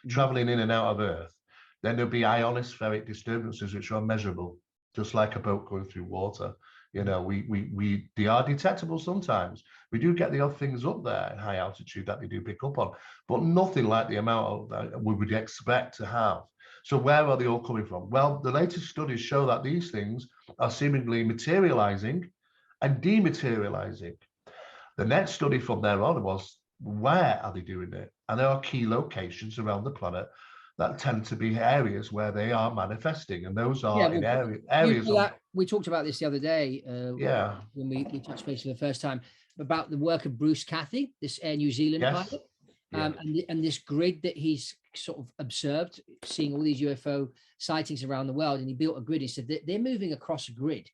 traveling in and out of Earth, then there'll be ionospheric disturbances which are unmeasurable, just like a boat going through water. They are detectable sometimes. We do get the odd things up there at high altitude that they do pick up on, but nothing like the amount that we would expect to have. So where are they all coming from? Well, the latest studies show that these things are seemingly materializing and dematerializing. The next study from there on was, where are they doing it? And there are key locations around the planet that tend to be areas where they are manifesting, and those are in areas. We talked about this the other day. When we touched base for the first time about the work of Bruce Cathy, this Air New Zealand pilot, and this grid that he's sort of observed, seeing all these UFO sightings around the world, and he built a grid. He said that they're moving across a grid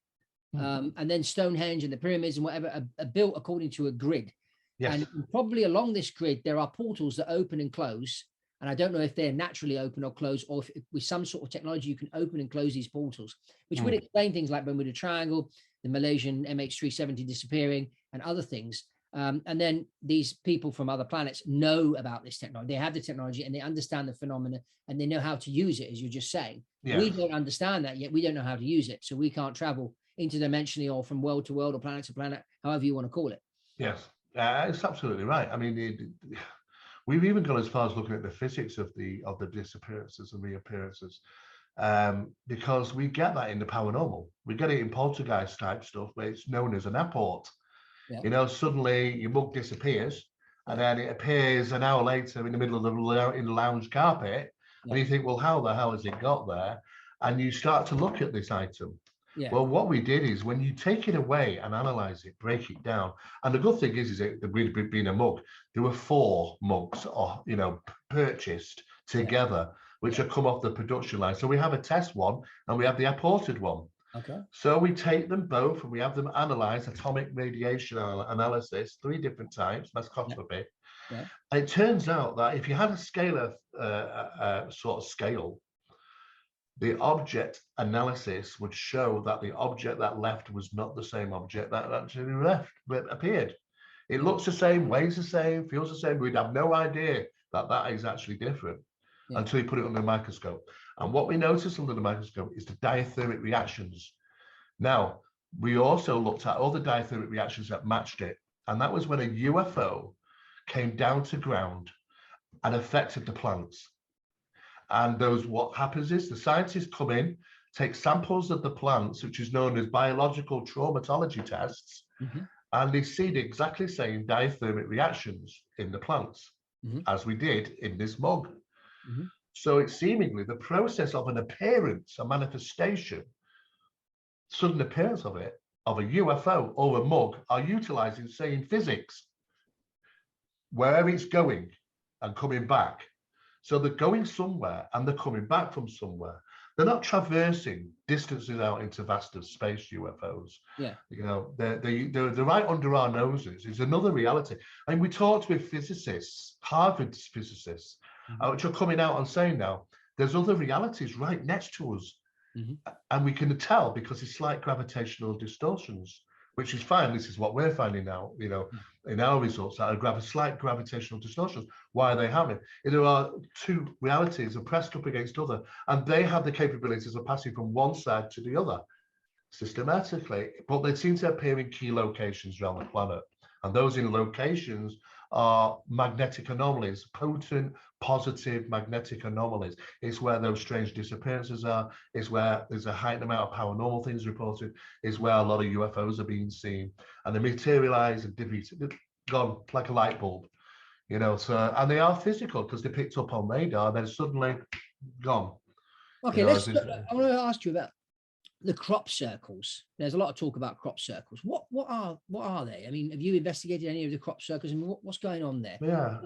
And then Stonehenge and the pyramids and whatever are built according to a grid. Yes. And probably along this grid, there are portals that open and close. And I don't know if they're naturally open or close, or if with some sort of technology you can open and close these portals, which would explain things like Bermuda Triangle, the Malaysian MH370 disappearing, and other things. And then these people from other planets know about this technology. They have the technology and they understand the phenomena and they know how to use it, as you're just saying. Yes. We don't understand that yet. We don't know how to use it. So we can't travel interdimensionally or from world to world or planet to planet, however you want to call it. Yes, it's absolutely right. I mean, we've even gone as far as looking at the physics of the disappearances and reappearances, because we get that in the paranormal. We get it in poltergeist type stuff where it's known as an apport. Yeah. You know, suddenly your mug disappears, and then it appears an hour later in the middle of the lounge carpet, and you think, well, how the hell has it got there? And you start to look at this item. Yeah. Well, what we did is when you take it away and analyze it, break it down. And the good thing is that we'd been a mug. There were 4 mugs, or purchased together, which have come off the production line. So we have a test one and we have the apported one. Okay. So we take them both and we have them analyzed, atomic radiation analysis, 3 different types, spectroscopy. Yeah. And it turns out that if you had a scale of sort of scale, the object analysis would show that the object that left was not the same object that actually appeared. It looks the same, weighs the same, feels the same. We'd have no idea that that is actually different until you put it under the microscope. And what we notice under the microscope is the diathermic reactions. Now, we also looked at other diathermic reactions that matched it. And that was when a UFO came down to ground and affected the plants. And what happens is the scientists come in, take samples of the plants, which is known as biological traumatology tests, and they see the exactly same diathermic reactions in the plants as we did in this mug. So it's seemingly the process of an appearance, a manifestation, sudden appearance of a UFO or a mug are utilizing same physics wherever it's going and coming back. So they're going somewhere and they're coming back from somewhere. They're not traversing distances out into vast of space, UFOs. Yeah. They're right under our noses. It's another reality. I mean, we talked with physicists, Harvard physicists, which are coming out and saying now, there's other realities right next to us. And we can tell because it's like gravitational distortions, which is fine. This is what we're finding now, in our results, that are slight gravitational distortions. Why are they happening? There are 2 realities are pressed up against other, and they have the capabilities of passing from one side to the other systematically, but they seem to appear in key locations around the planet. And those in locations are magnetic anomalies, potent, positive magnetic anomalies. It's where those strange disappearances are. It's where there's a heightened amount of paranormal things reported. It's where a lot of UFOs are being seen. And they materialize and gone like a light bulb, So, and they are physical because they picked up on radar, then suddenly gone. Okay, I want to ask you about the crop circles. There's a lot of talk about crop circles. What are they? I mean, have you investigated any of the crop circles? I mean, what's going on there? Yeah.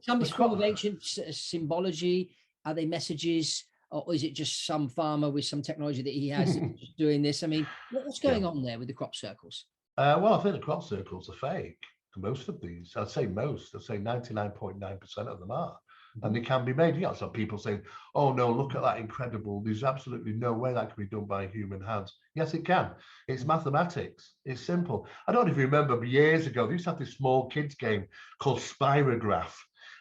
Some form of ancient symbology. Are they messages, or is it just some farmer with some technology that he has doing this? I mean, what's going on there with the crop circles? Well, I think the crop circles are fake. Most of these, I'd say 99.9% of them are. And they can be made. You got some people saying, oh no, look at that incredible. There's absolutely no way that can be done by human hands. Yes, it can. It's mathematics. It's simple. I don't know if you remember years ago, they used to have this small kids game called Spirograph.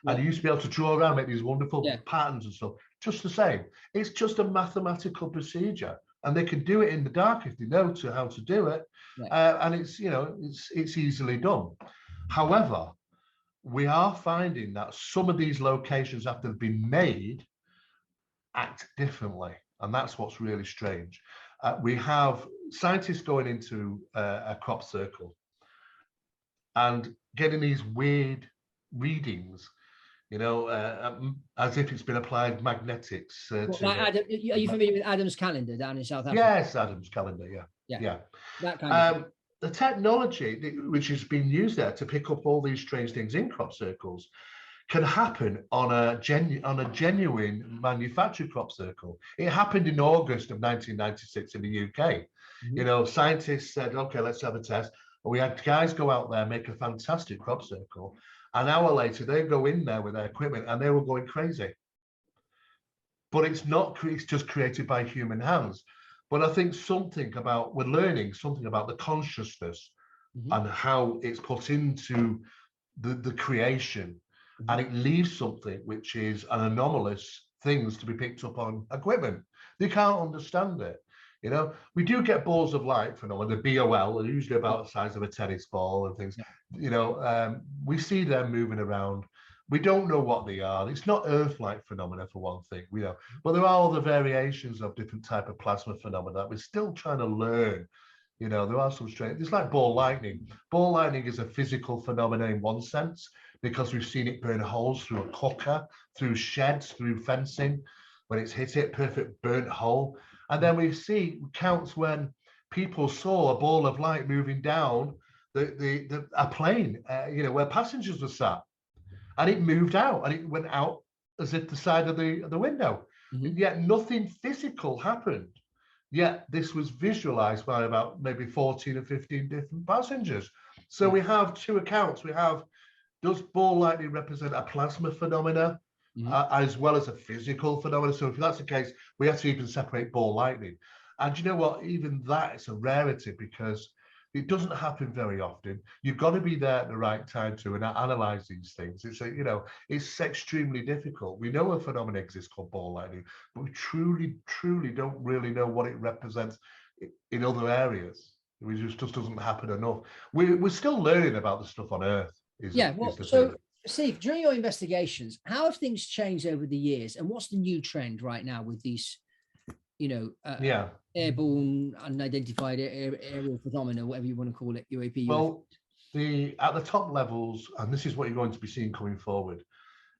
And you used to be able to draw around, make these wonderful patterns and stuff. Just the same. It's just a mathematical procedure. And they can do it in the dark if they know how to do it. And it's, it's easily done. However, we are finding that some of these locations, after they've been made, act differently. And that's what's really strange. We have scientists going into a crop circle and getting these weird readings, as if it's been applied magnetics. Are you familiar with Adam's calendar down in South Africa? Yes, Adam's calendar, yeah. That kind of the technology which has been used there to pick up all these strange things in crop circles can happen on a genuine manufactured crop circle. It happened in August of 1996 in the UK. Mhm. You know, scientists said, okay, let's have a test. And we had guys go out there, make a fantastic crop circle. An hour later, they go in there with their equipment and they were going crazy. But it's just created by human hands. But I think we're learning something about the consciousness Mhm. and how it's put into the creation, and it leaves something which is an anomalous things to be picked up on equipment. They can't understand it. You know, we do get balls of light phenomena, the BOL, are usually about the size of a tennis ball and things. Yeah. You know, we see them moving around. We don't know what they are. It's not Earth-like phenomena for one thing, we know. But there are other variations of different type of plasma phenomena that we're still trying to learn. You know, there are some strange. It's like ball lightning. Ball lightning is a physical phenomenon in one sense because we've seen it burn holes through a cooker, through sheds, through fencing. When it's hit it, perfect burnt hole. And then we see counts when people saw a ball of light moving down a plane, you know, where passengers were sat, and it moved out, and it went out as if the side of the window. Mhm. Yet nothing physical happened. Yet this was visualized by about maybe 14 or 15 different passengers. So Yeah. we have two accounts. We have, does ball lightning represent a plasma phenomena Mhm. as well as a physical phenomena? So if that's the case, we have to even separate ball lightning. And you know what? Even that is a rarity because it doesn't happen very often. You've got to be there at the right time to analyze these things. It's extremely difficult. We know a phenomenon exists called ball lightning, but we truly don't really know what it represents in other areas. It just doesn't happen enough. We're still learning about the stuff on Earth. Yeah. Is Well, the thing. so Steve, during your investigations, how have things changed over the years, and what's the new trend right now with these, Yeah. airborne, unidentified aerial phenomena, whatever you want to call it, UAP, UFO? Well, at the top levels, and this is what you're going to be seeing coming forward.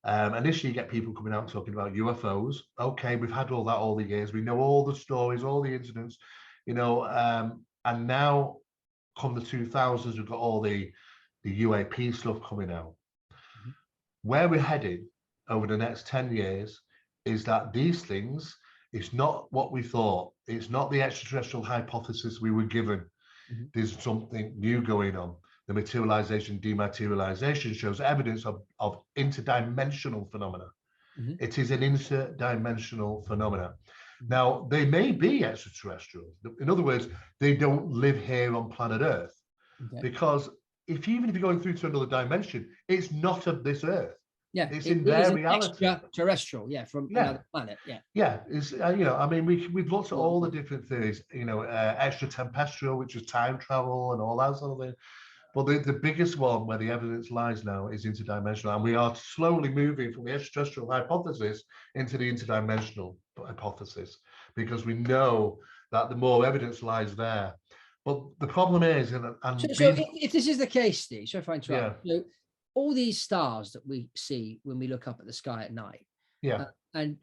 Initially, you get people coming out talking about UFOs. Okay, we've had all that all the years. We know all the stories, all the incidents, you know. And now, come the 2000s, we've got all the UAP stuff coming out. Mhm. Where we're headed over the next 10 years is that these things, it's not what we thought. It's not the extraterrestrial hypothesis we were given. Mhm. There's something new going on. The materialization, dematerialization shows evidence of interdimensional phenomena. Mhm. It is an interdimensional phenomena. Mhm. Now, they may be extraterrestrial. In other words, they don't live here on planet Earth Okay. because even if you're going through to another dimension, it's not of this Earth. Yeah, It's it in is their an reality. extraterrestrial, yeah, from Yeah, another planet, yeah. yeah, it's you know, I mean, we've looked at Well, all the different theories, you know, extra tempestrial, which is time travel and all that sort of thing. But the biggest one where the evidence lies now is interdimensional, and we are slowly moving from the extraterrestrial hypothesis into the interdimensional hypothesis because we know that the more evidence lies there. But the problem is, So, and so being, if this is the case, Steve, so if I interrupt, yeah, so all these stars that we see when we look up at the sky at night, yeah, and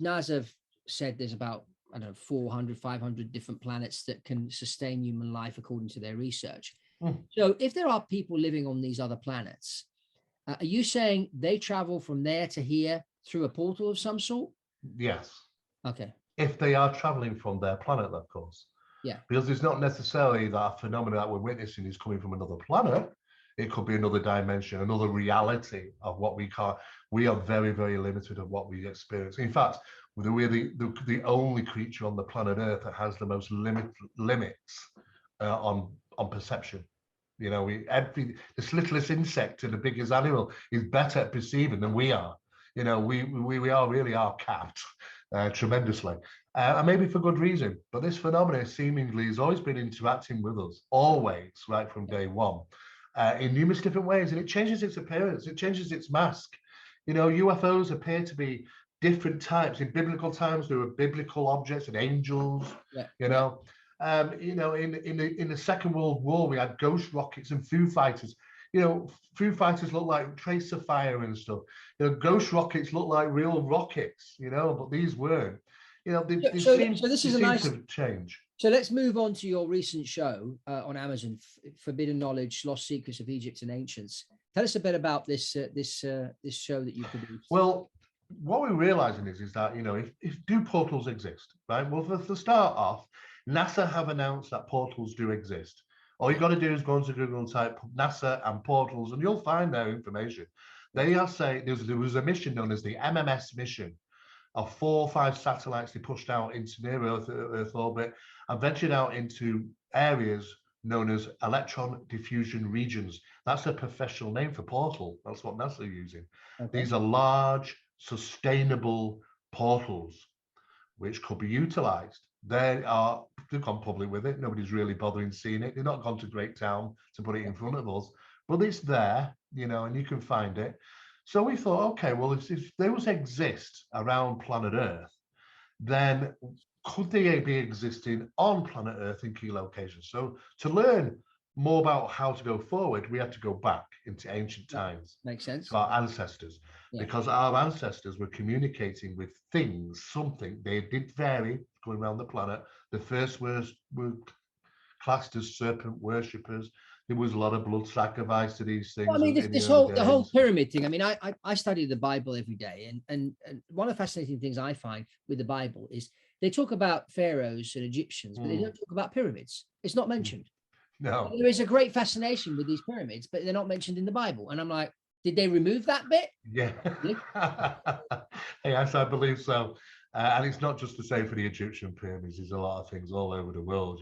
NASA have said there's about, I don't know, 400, 500 different planets that can sustain human life according to their research. mm, So if there are people living on these other planets, are you saying they travel from there to here through a portal of some sort? yes, Okay. if they are traveling from their planet, of course. Yeah. Because it's not necessarily that phenomena that we're witnessing is coming from another planet. It could be another dimension, another reality of what we can't. We are very, very limited of what we experience. In fact, we're the only creature on the planet Earth that has the most limits on perception. You know, the littlest insect to the biggest animal is better at perceiving than we are. You know, we are really are capped tremendously. And maybe for good reason. But this phenomenon seemingly has always been interacting with us, always, right from day one, in numerous different ways. And it changes its appearance, it changes its mask. You know, UFOs appear to be different types. In biblical times, there were biblical objects and angels, Yeah. you know. You know, in the Second World War, we had ghost rockets and Foo Fighters. You know, Foo Fighters look like trace of fire and stuff. You know, ghost rockets look like real rockets. You know, but these weren't. You know, So this they is a seem nice. to change. So let's move on to your recent show on Amazon, Forbidden Knowledge: Lost Secrets of Egypt and Ancients. Tell us a bit about this this show that you produced. Well, what we're realizing is that, if do portals exist, right? Well, for start off, NASA have announced that portals do exist. All you've got to do is go into Google and type NASA and portals, and you'll find their information. They are saying there was a mission known as the MMS mission of 4 or 5 satellites they pushed out into near Earth orbit and ventured out into areas known as electron diffusion regions. That's a professional name for portal. That's what NASA are using. Okay. These are large, sustainable portals which could be utilized. They've gone public with it. Nobody's really bothering seeing it. They've not gone to Great Town to put it in front of us, but it's there, and you can find it. So we thought, okay, well, if those exist around planet Earth, then could they be existing on planet Earth in key locations? So to learn more about how to go forward, we had to go back into ancient times. Makes sense. To our ancestors, because our ancestors were communicating with things, something. They did vary going around the planet. The first were classed as serpent worshippers. There was a lot of blood sacrifice to these things. Well, I mean, the whole pyramid thing. I mean, I study the Bible every day, and one of the fascinating things I find with the Bible is they talk about pharaohs and Egyptians, but they don't talk about pyramids. It's not mentioned. No. There is a great fascination with these pyramids, but they're not mentioned in the Bible. And I'm like, did they remove that bit? Yeah. Yes, I believe so. And it's not just the same for the Egyptian pyramids. There's a lot of things all over the world,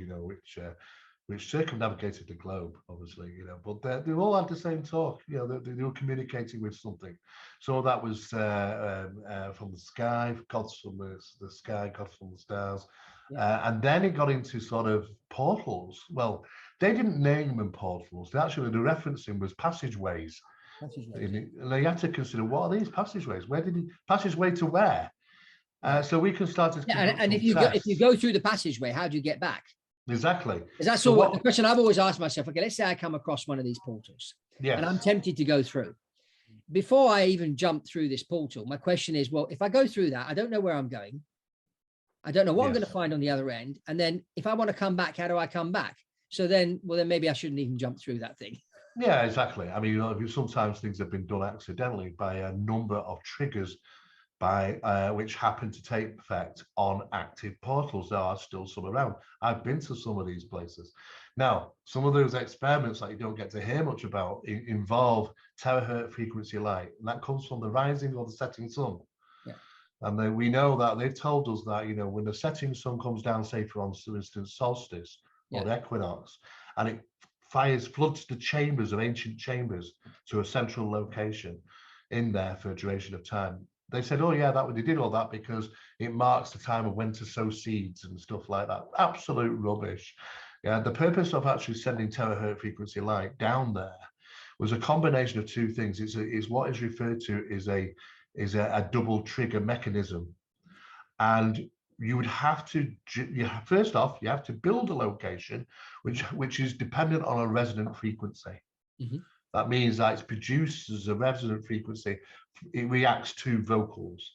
which circumnavigated the globe, obviously, but they all had the same talk. They were communicating with something. So that was from the sky, gods from the sky, gods from the stars. Yeah. And then it got into sort of portals. Well, they didn't name them portals. The referencing was passageways. And they had to consider, what are these passageways? Passageway to where? So we can start to. Yeah, and if you go through the passageway, how do you get back? Exactly. Is that so? The question I've always asked myself. Okay, let's say I come across one of these portals, and I'm tempted to go through. Before I even jump through this portal, my question is, well, if I go through that, I don't know where I'm going. I don't know what I'm going to find on the other end. And then if I want to come back, how do I come back? So then maybe I shouldn't even jump through that thing. Yeah, exactly. I mean, sometimes things have been done accidentally by a number of triggers which happen to take effect on active portals. There are still some around. I've been to some of these places. Now, some of those experiments that you don't get to hear much about involve terahertz frequency light, and that comes from the rising or the setting sun. Yeah. And we know that they've told us that, when the setting sun comes down, say for instance, solstice or the equinox, and it floods the chambers of ancient chambers to a central location in there for a duration of time. They said, oh yeah, they did all that because it marks the time of when to sow seeds and stuff like that. Absolute rubbish. Yeah, the purpose of actually sending terahertz frequency light down there was a combination of two things. It's what is referred to as a double trigger mechanism, and you would have to first off you have to build a location which is dependent on a resonant frequency. Mm-hmm. That means that it's produced as a resonant frequency. It reacts to vocals.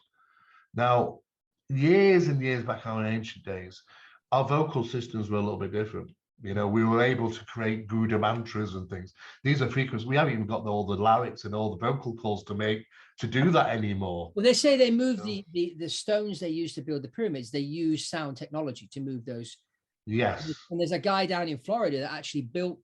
Now, years and years back in ancient days, our vocal systems were a little bit different. We were able to create Gouda mantras and things. These are frequencies. We haven't even got all the larynx and all the vocal calls to do that anymore. Well, they say they moved the stones they used to build the pyramids. They use sound technology to move those. Yes. And there's a guy down in Florida that actually built.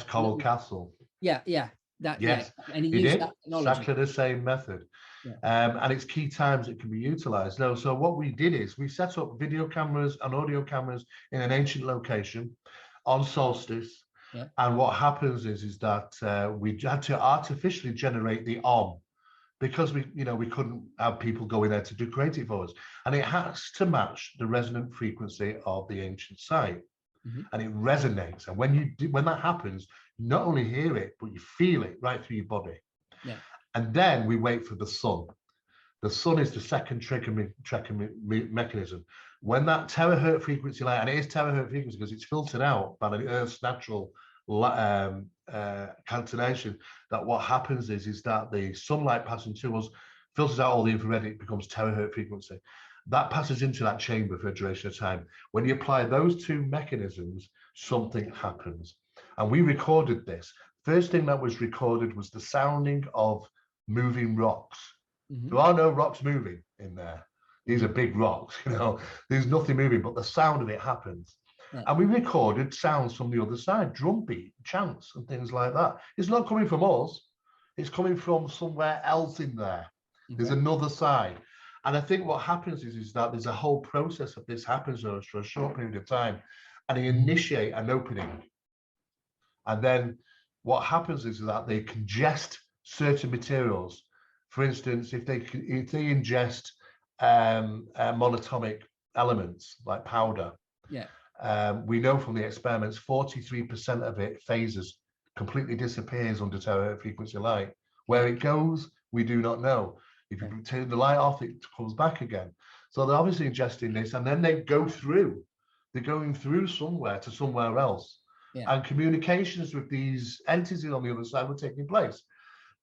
Coral Castle. Yeah. Yes. Yeah. And he used that technology. Exactly the same method. Yeah. And it's key times it can be utilized. No, so what we did is we set up video cameras and audio cameras in an ancient location on solstice. Yeah. And what happens is that we had to artificially generate the OM because we couldn't have people going there to create it for us. And it has to match the resonant frequency of the ancient site. Mm-hmm. And it resonates. And when that happens, you not only hear it, but you feel it right through your body. Yeah. And then we wait for the sun. The sun is the second trigger mechanism. When that terahertz frequency light, and it is terahertz frequency because it's filtered out by the Earth's natural catenation, that what happens is that the sunlight passing to us filters out all the infrared, it becomes terahertz frequency. That passes into that chamber for a duration of time. When you apply those two mechanisms, something happens. And we recorded this First thing that was recorded was the sounding of moving rocks. Mm-hmm. There are no rocks moving in there. These are big rocks, there's nothing moving, but the sound of it happens. Yeah. And we recorded sounds from the other side, drum beat, chants and things like that. It's not coming from us. It's coming from somewhere else in there. Okay. There's another side. And I think what happens is that there's a whole process of this happens for a short period of time, and they initiate an opening. And then what happens is that they congest certain materials. For instance, if they ingest monatomic elements like powder, we know from the experiments 43% of it phases, completely disappears under terabit frequency light. Where it goes, we do not know. If you turn the light off, it comes back again. So they're obviously ingesting this, and then they go through. They're going through somewhere to somewhere else. And communications with these entities on the other side were taking place.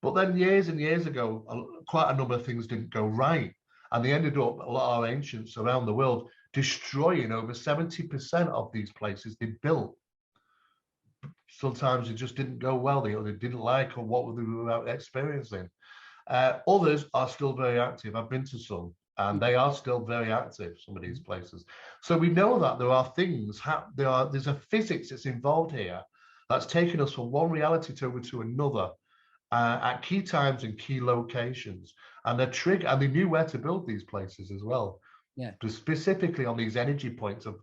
But then years and years ago, quite a number of things didn't go right. And they ended up, a lot of our ancients around the world, destroying over 70% of these places they built. Sometimes it just didn't go well. They didn't like or what they were experiencing. Others are still very active. I've been to some, and they are still very active, some of these places. So we know that there are things, there's a physics that's involved here that's taken us from one reality to another at key times and key locations. And they knew where to build these places as well. Yeah. Specifically on these energy points of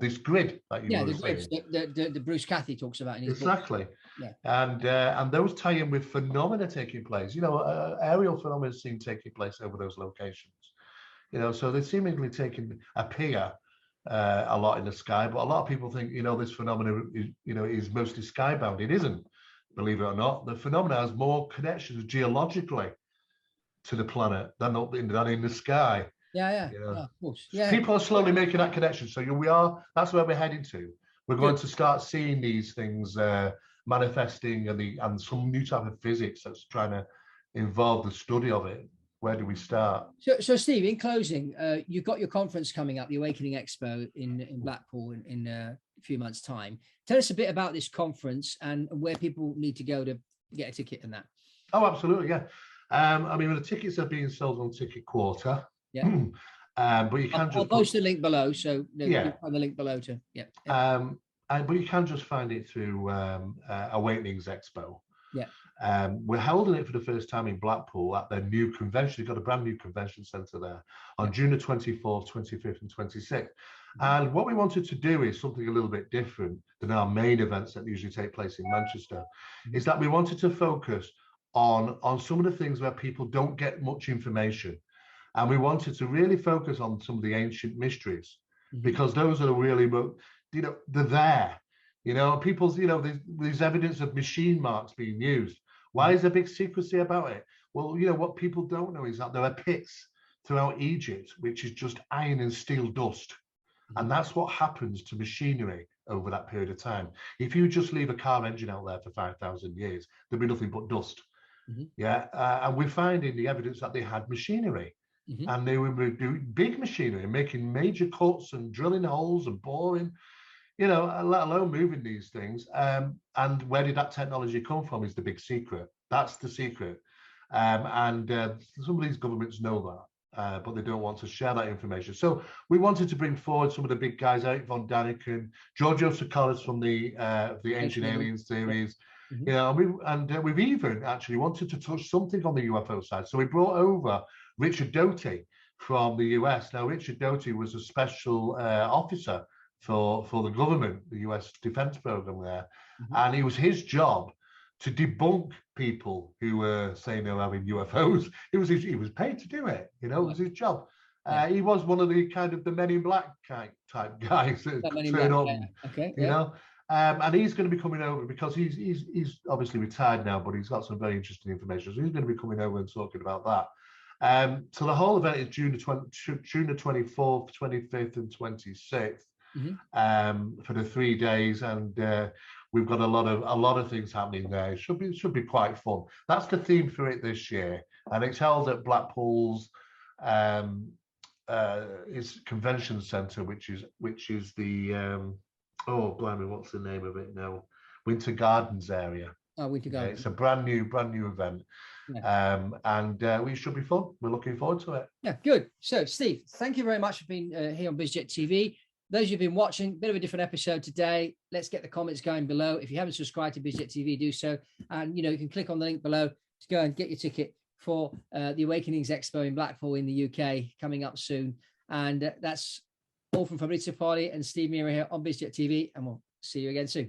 this grid that you were saying. The Bruce Cathy talks about in his exactly. book. Yeah. And those tie in with phenomena taking place. Aerial phenomena seem taking place over those locations. So they seemingly appear a lot in the sky, but a lot of people think this phenomenon is mostly skybound. It isn't, believe it or not. The phenomena has more connections geologically to the planet than in the sky. Of course. Yeah. People are slowly making that connection. So that's where we're heading to. We're going to start seeing these things manifesting and some new type of physics that's trying to involve the study of it. Where do we start? So Steve, in closing, you've got your conference coming up, the Awakening Expo in Blackpool in a few months' time. Tell us a bit about this conference and where people need to go to get a ticket and that. Oh, absolutely, yeah. The tickets are being sold on Ticket Quarter. Yeah. But you can I'll post the link below, so you find the link below to but you can just find it through Awakenings Expo. Yeah. We're holding it for the first time in Blackpool at their new convention. They've got a brand new convention centre there on June the 24th, 25th, and 26th. And what we wanted to do is something a little bit different than our main events that usually take place in Manchester. Is that we wanted to focus on some of the things where people don't get much information. And we wanted to really focus on some of the ancient mysteries, because those are really, they're there. People's, there's evidence of machine marks being used. Why is there big secrecy about it? Well, what people don't know is that there are pits throughout Egypt, which is just iron and steel dust. And that's what happens to machinery over that period of time. If you just leave a car engine out there for 5,000 years, there'll be nothing but dust. And we're finding the evidence that they had machinery. And they were doing big machinery, making major cuts and drilling holes and boring, let alone moving these things. And where did that technology come from is the big secret. That's the secret. And some of these governments know that, but they don't want to share that information. So we wanted to bring forward some of the big guys, Eric von Daniken, Giorgio Tsoukalos from the Ancient Aliens series. We've even actually wanted to touch something on the UFO side. So we brought over Richard Doty from the US. Now, Richard Doty was a special officer for the government, the US defense program there. And it was his job to debunk people who were saying they were having UFOs. He was paid to do it, it was his job. He was one of the kind of the Men in Black type guys that turn up, and he's going to be coming over because he's obviously retired now, but he's got some very interesting information. So he's going to be coming over and talking about that. So the whole event is June the 24th, 25th, and 26th for the 3 days, and we've got a lot of things happening there. It should be quite fun. That's the theme for it this year, and it's held at Blackpool's its convention centre, which is the oh blimey, what's the name of it now? Winter Gardens area. Oh, we could go. Okay, it's a brand new event. Yeah. And we should be fun. We're looking forward to it. Yeah, good. So, Steve, thank you very much for being here on BizJet TV. Those who've been watching, a bit of a different episode today. Let's get the comments going below. If you haven't subscribed to BizJet TV, do so. And, you can click on the link below to go and get your ticket for the Awakenings Expo in Blackpool in the UK coming up soon. And that's all from Fabrizio Poli and Steve Mira here on BizJet TV. And we'll see you again soon.